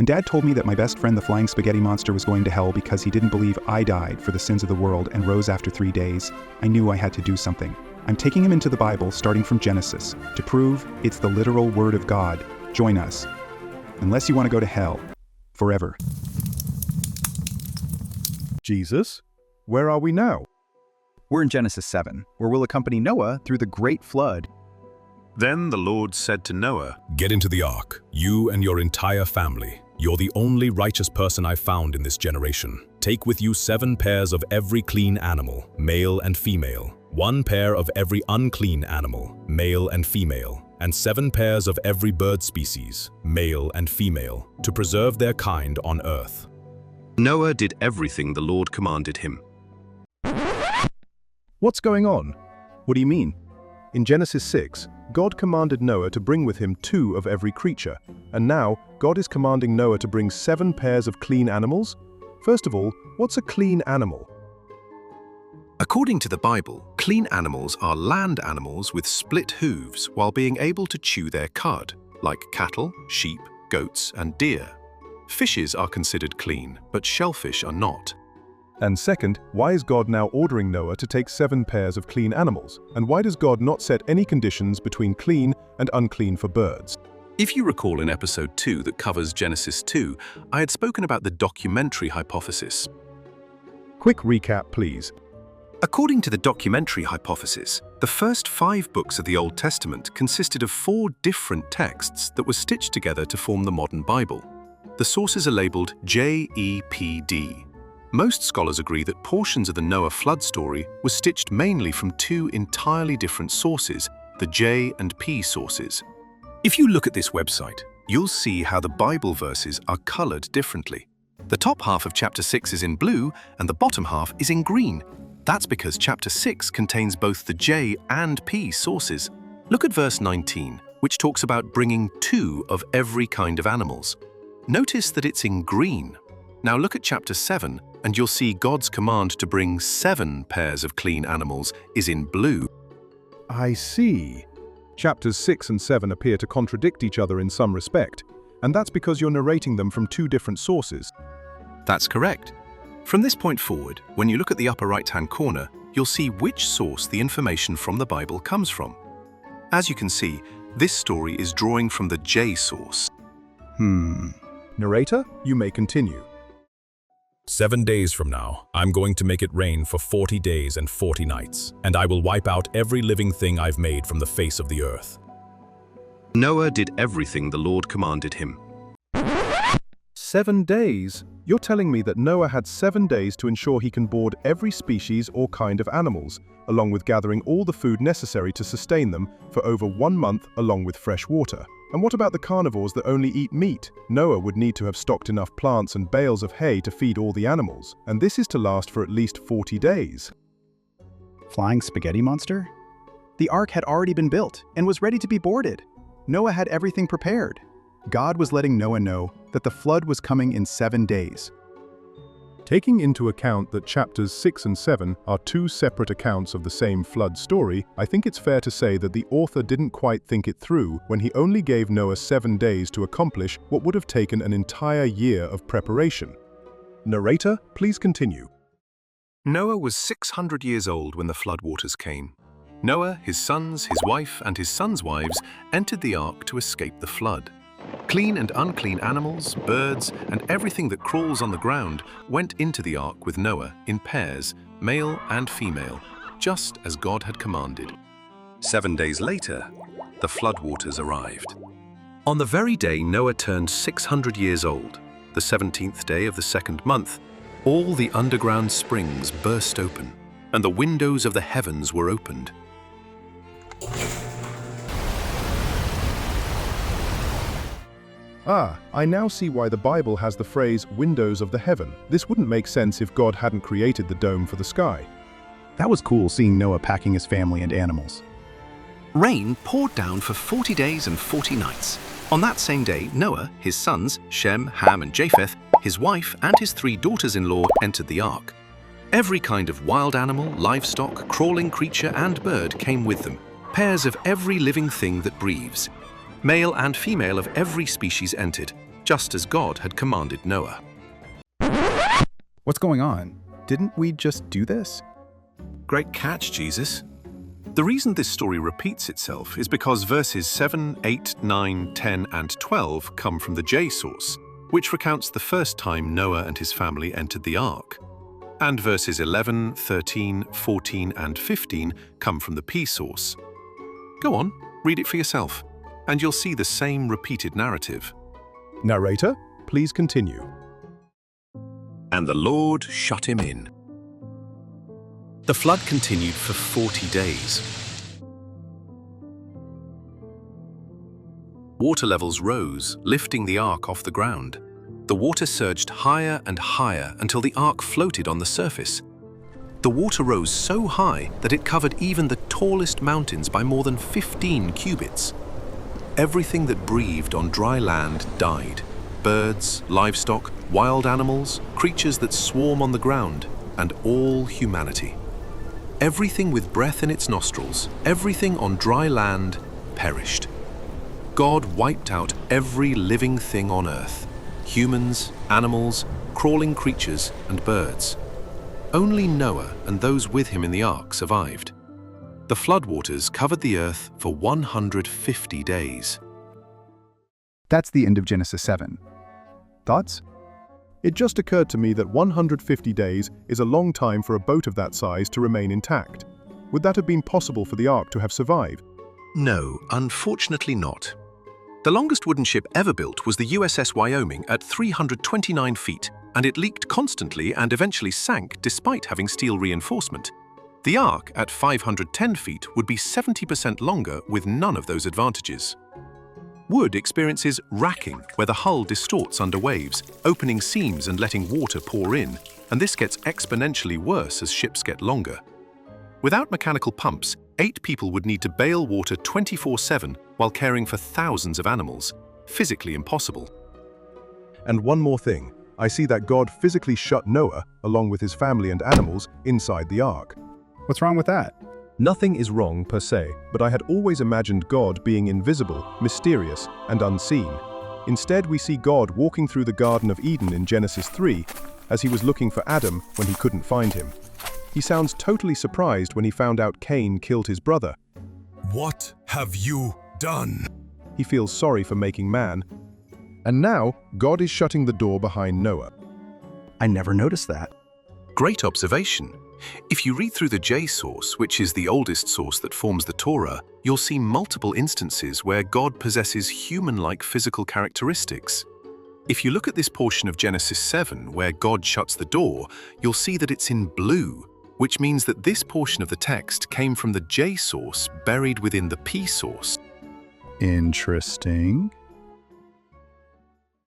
When Dad told me that my best friend the flying spaghetti monster was going to hell because he didn't believe I died for the sins of the world and rose after 3 days, I knew I had to do something. I'm taking him into the Bible, starting from Genesis, to prove it's the literal Word of God. Join us. Unless you want to go to hell. Forever. Jesus? Where are we now? We're in Genesis 7, where we'll accompany Noah through the great flood. Then the Lord said to Noah, "Get into the ark, you and your entire family. You're the only righteous person I've found in this generation. Take with you 7 pairs of every clean animal, male and female, 1 pair of every unclean animal, male and female, and 7 pairs of every bird species, male and female, to preserve their kind on earth." Noah did everything the Lord commanded him. What's going on? What do you mean? In Genesis 6, God commanded Noah to bring with him 2 of every creature, and now God is commanding Noah to bring 7 pairs of clean animals? First of all, what's a clean animal? According to the Bible, clean animals are land animals with split hooves while being able to chew their cud, like cattle, sheep, goats, and deer. Fishes are considered clean, but shellfish are not. And second, why is God now ordering Noah to take 7 pairs of clean animals? And why does God not set any conditions between clean and unclean for birds? If you recall in episode 2 that covers Genesis 2, I had spoken about the documentary hypothesis. Quick recap, please. According to the documentary hypothesis, the first 5 books of the Old Testament consisted of 4 different texts that were stitched together to form the modern Bible. The sources are labeled JEPD. Most scholars agree that portions of the Noah flood story were stitched mainly from 2 entirely different sources, the J and P sources. If you look at this website, you'll see how the Bible verses are colored differently. The top half of chapter 6 is in blue and the bottom half is in green. That's because chapter 6 contains both the J and P sources. Look at verse 19, which talks about bringing 2 of every kind of animals. Notice that it's in green. Now look at chapter 7, and you'll see God's command to bring 7 pairs of clean animals is in blue. I see. Chapters 6 and 7 appear to contradict each other in some respect, and that's because you're narrating them from 2 different sources. That's correct. From this point forward, when you look at the upper right-hand corner, you'll see which source the information from the Bible comes from. As you can see, this story is drawing from the J source. Narrator, you may continue. 7 days from now, I'm going to make it rain for 40 days and 40 nights, and I will wipe out every living thing I've made from the face of the earth. Noah did everything the Lord commanded him. 7 days? You're telling me that Noah had 7 days to ensure he can board every species or kind of animals, along with gathering all the food necessary to sustain them for over 1 month along with fresh water. And what about the carnivores that only eat meat? Noah would need to have stocked enough plants and bales of hay to feed all the animals, and this is to last for at least 40 days. Flying spaghetti monster? The ark had already been built and was ready to be boarded. Noah had everything prepared. God was letting Noah know that the flood was coming in 7 days. Taking into account that chapters 6 and 7 are 2 separate accounts of the same flood story, I think it's fair to say that the author didn't quite think it through when he only gave Noah 7 days to accomplish what would have taken an entire year of preparation. Narrator, please continue. Noah was 600 years old when the floodwaters came. Noah, his sons, his wife, and his sons' wives entered the ark to escape the flood. Clean and unclean animals, birds, and everything that crawls on the ground went into the ark with Noah in pairs, male and female, just as God had commanded. 7 days later, the floodwaters arrived. On the very day Noah turned 600 years old, the 17th day of the 2nd month, all the underground springs burst open, and the windows of the heavens were opened. I now see why the Bible has the phrase windows of the heaven. This wouldn't make sense if God hadn't created the dome for the sky. That was cool seeing Noah packing his family and animals. Rain poured down for 40 days and 40 nights. On that same day, Noah, his sons, Shem, Ham, and Japheth, his wife, and his 3 daughters-in-law entered the ark. Every kind of wild animal, livestock, crawling creature, and bird came with them, pairs of every living thing that breathes. Male and female of every species entered. just as God had commanded Noah. What's going on? Didn't we just do this? Great catch, Jesus. The reason this story repeats itself is because verses 7, 8, 9, 10, and 12 come from the J source, which recounts the first time Noah and his family entered the ark. And verses 11, 13, 14, and 15 come from the P source. Go on, read it for yourself, and you'll see the same repeated narrative. Narrator, please continue. And the Lord shut him in. The flood continued for 40 days. Water levels rose, lifting the ark off the ground. The water surged higher and higher until the ark floated on the surface. The water rose so high that it covered even the tallest mountains by more than 15 cubits. Everything that breathed on dry land died. Birds, livestock, wild animals, creatures that swarm on the ground, and all humanity. Everything with breath in its nostrils, everything on dry land, perished. God wiped out every living thing on earth. Humans, animals, crawling creatures, and birds. Only Noah and those with him in the ark survived. The floodwaters covered the earth for 150 days. That's the end of Genesis 7. Thoughts? It just occurred to me that 150 days is a long time for a boat of that size to remain intact. Would that have been possible for the ark to have survived? No, unfortunately not. The longest wooden ship ever built was the USS Wyoming at 329 feet, and it leaked constantly and eventually sank despite having steel reinforcement. The ark at 510 feet would be 70% longer with none of those advantages. Wood experiences racking, where the hull distorts under waves, opening seams and letting water pour in, and this gets exponentially worse as ships get longer. Without mechanical pumps, 8 people would need to bail water 24/7 while caring for thousands of animals. Physically impossible. And one more thing, I see that God physically shut Noah, along with his family and animals, inside the ark. What's wrong with that? Nothing is wrong per se, but I had always imagined God being invisible, mysterious, and unseen. Instead, we see God walking through the Garden of Eden in Genesis 3, as he was looking for Adam when he couldn't find him. He sounds totally surprised when he found out Cain killed his brother. What have you done? He feels sorry for making man. And now, God is shutting the door behind Noah. I never noticed that. Great observation. If you read through the J source, which is the oldest source that forms the Torah, you'll see multiple instances where God possesses human-like physical characteristics. If you look at this portion of Genesis 7, where God shuts the door, you'll see that it's in blue, which means that this portion of the text came from the J source buried within the P source. Interesting.